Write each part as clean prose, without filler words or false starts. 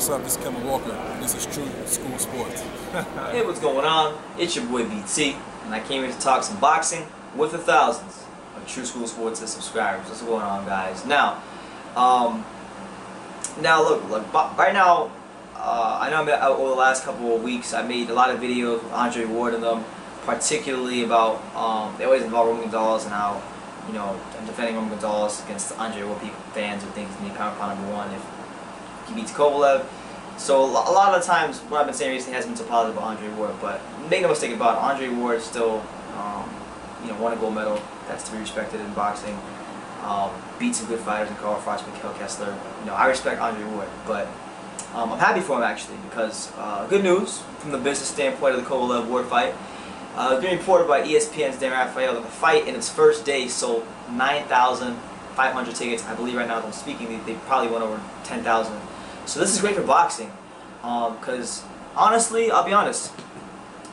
What's up? This is Kevin Walker. This is True School Sports. Hey, what's going on? It's your boy BT, and I came here to talk some boxing with the thousands of True School Sports subscribers. What's going on, guys? Now, look, right now, I know over the last couple of weeks, I made a lot of videos with Andre Ward in them, particularly about, they always involve Roman Gonzalez and how, you know, I'm defending Roman Gonzalez against Andre Ward. People, fans who think he's going to be pound for pound #1 if he beats Kovalev. So a lot of the times, what I've been saying recently has been so positive about Andre Ward, but make no mistake about it, Andre Ward still, won a gold medal. That's to be respected in boxing. Beat some good fighters in Carl Froch, Mikhail Kessler. You know, I respect Andre Ward, but I'm happy for him actually because good news from the business standpoint of the Kovalev Ward fight. Being reported by ESPN's Dan Raphael that the fight in its first day sold 9,500 tickets. I believe right now as I'm speaking, they probably went over 10,000. So this is great for boxing, because honestly, I'll be honest,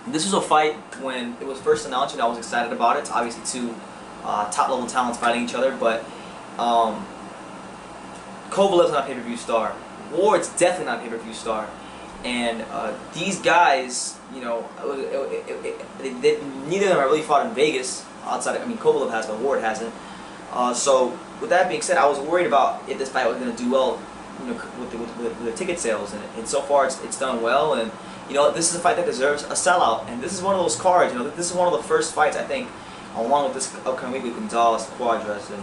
this was a fight when it was first announced and I was excited about it. It's obviously two top-level talents fighting each other, but Kovalev's not a pay-per-view star. Ward's definitely not a pay-per-view star. And these guys, you know, neither of them have really fought in Vegas outside of, I mean, Kovalev has, but Ward hasn't. So with that being said, I was worried about if this fight was going to do well, you know, with the ticket sales, and so far it's done well. And you know, this is a fight that deserves a sellout, and this is one of those cards. You know, this is one of the first fights I think, along with this upcoming week with Gonzalez, Cuadras, and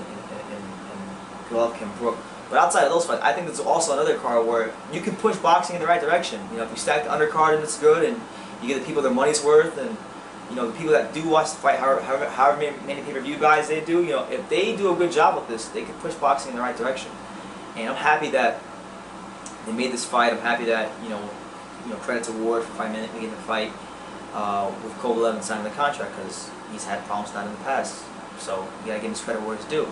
Golovkin, Brook. But outside of those fights, I think there's also another card where you can push boxing in the right direction. You know, if you stack the undercard and it's good, and you get the people their money's worth, and you know, the people that do watch the fight, however many pay-per-view guys they do, you know, if they do a good job with this, they can push boxing in the right direction. And I'm happy that they made this fight. I'm happy that, you know, credit to Ward for finally making the fight with Kovalev and signing the contract, because he's had problems not in the past. So you gotta give him his credit where it's due.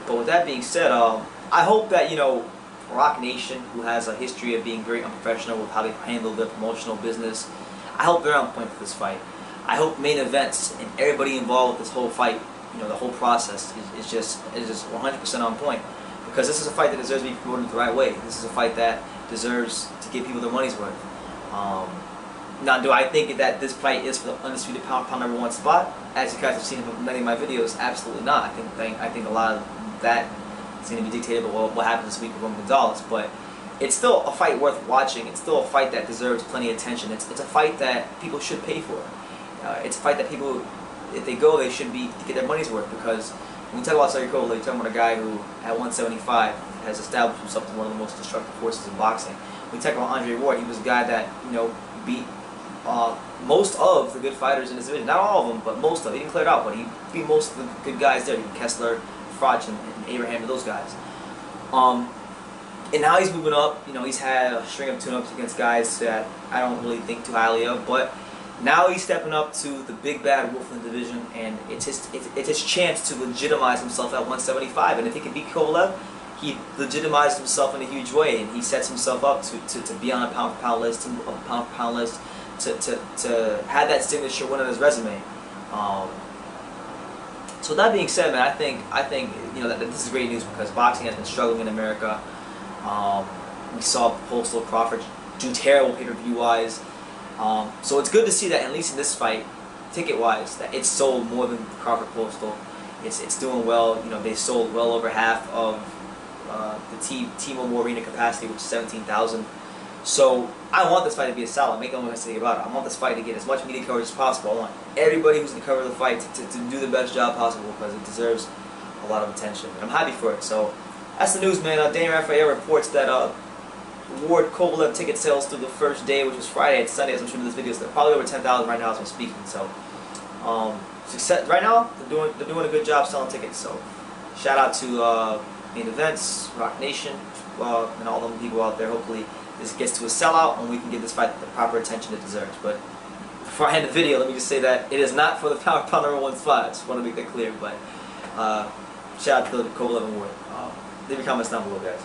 But with that being said, I hope that, you know, Rock Nation, who has a history of being very unprofessional with how they handle their promotional business, I hope they're on point for this fight. I hope main events and everybody involved with this whole fight, you know, the whole process is just 100% on point. Because this is a fight that deserves to be promoted the right way. This is a fight that deserves to give people their money's worth. Now, do I think that this fight is for the undisputed pound #1 spot? As you guys have seen in many of my videos, absolutely not. I think a lot of that is going to be dictated by what happens this week with Roman Gonzalez. But it's still a fight worth watching. It's still a fight that deserves plenty of attention. It's a fight that people should pay for. It's a fight that people, if they go, they should be to get their money's worth, because when we talk about Sergey Kovalev, you're talking about a guy who, at 175, has established himself as one of the most destructive forces in boxing. When we talk about Andre Ward, he was a guy that, you know, beat most of the good fighters in his division. Not all of them, but most of them. He didn't clear it out, but he beat most of the good guys there. Kessler, Froch, and Abraham, and those guys. And now he's moving up. You know, he's had a string of tune-ups against guys that I don't really think too highly of, but now he's stepping up to the big bad wolf in the division, and it's his chance to legitimize himself at 175. And if he can beat Kovalev, he legitimized himself in a huge way, and he sets himself up to be on a pound-for-pound list, to have that signature win on his resume. So that being said, man, I think you know that this is great news, because boxing has been struggling in America. We saw Postal Crawford do terrible pay-per-view wise. So it's good to see that, at least in this fight, ticket-wise, that it's sold more than Crawford Postal. It's doing well. You know, they sold well over half of the T-Mobile Arena capacity, which is 17,000. So I want this fight to be a sellout. Make no mistake about it. I want this fight to get as much media coverage as possible. I want everybody who's going to cover the fight to do the best job possible, because it deserves a lot of attention. And I'm happy for it. So that's the news, man. Dan Raphael reports that Ward Kovalev ticket sales through the first day, which was Friday and Sunday as I'm shooting this video, so they're probably over 10,000 right now as I'm speaking. So success right now. They're doing a good job selling tickets. So shout out to main events, Rock Nation, and all the people out there. Hopefully this gets to a sellout and we can give this fight the proper attention it deserves. But before I end the video, let me just say that it is not for the pound #1 spot. I just want to make that clear. But shout out to Kovalev and Ward. Leave your comments down below, guys.